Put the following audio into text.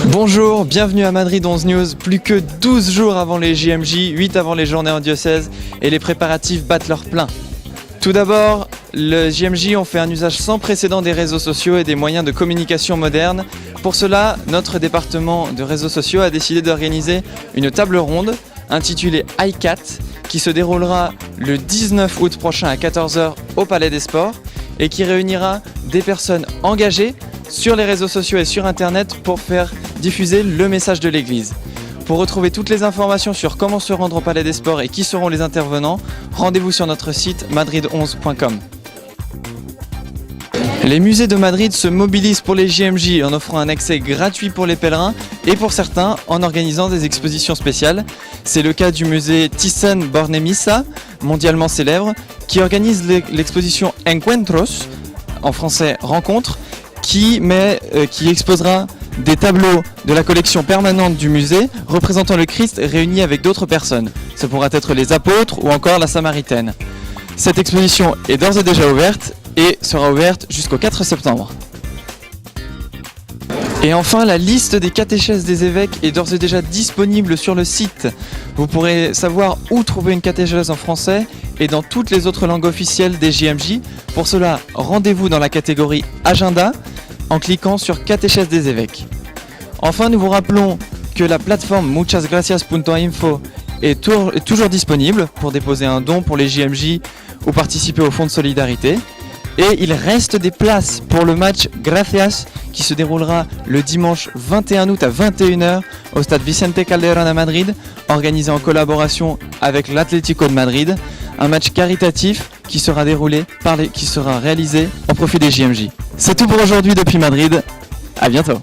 Bonjour, bienvenue à Madrid 11 News. Plus que 12 jours avant les JMJ, 8 avant les journées en diocèse et les préparatifs battent leur plein. Tout d'abord, les JMJ ont fait un usage sans précédent des réseaux sociaux et des moyens de communication modernes. Pour cela, notre département de réseaux sociaux a décidé d'organiser une table ronde intitulée ICAT qui se déroulera le 19 août prochain à 14h au Palais des Sports et qui réunira des personnes engagées sur les réseaux sociaux et sur Internet pour faire diffuser le message de l'Église. Pour retrouver toutes les informations sur comment se rendre au Palais des Sports et qui seront les intervenants, rendez-vous sur notre site madrid11.com. Les musées de Madrid se mobilisent pour les JMJ en offrant un accès gratuit pour les pèlerins et pour certains en organisant des expositions spéciales. C'est le cas du musée Thyssen-Bornemisza, mondialement célèbre, qui organise l'exposition Encuentros, en français Rencontres, qui exposera des tableaux de la collection permanente du musée représentant le Christ réuni avec d'autres personnes. Ce pourra être les apôtres ou encore la Samaritaine. Cette exposition est d'ores et déjà ouverte et sera ouverte jusqu'au 4 septembre. Et enfin, la liste des catéchèses des évêques est d'ores et déjà disponible sur le site. Vous pourrez savoir où trouver une catéchèse en français et dans toutes les autres langues officielles des JMJ. Pour cela, rendez-vous dans la catégorie Agenda en cliquant sur Catéchèse des évêques. Enfin, nous vous rappelons que la plateforme muchasgracias.info est toujours disponible pour déposer un don pour les JMJ ou participer au fonds de solidarité. Et il reste des places pour le match Gracias qui se déroulera le dimanche 21 août à 21h au stade Vicente Calderón à Madrid, organisé en collaboration avec l'Atlético de Madrid. Un match caritatif qui sera réalisé au profit des JMJ. C'est tout pour aujourd'hui depuis Madrid. À bientôt.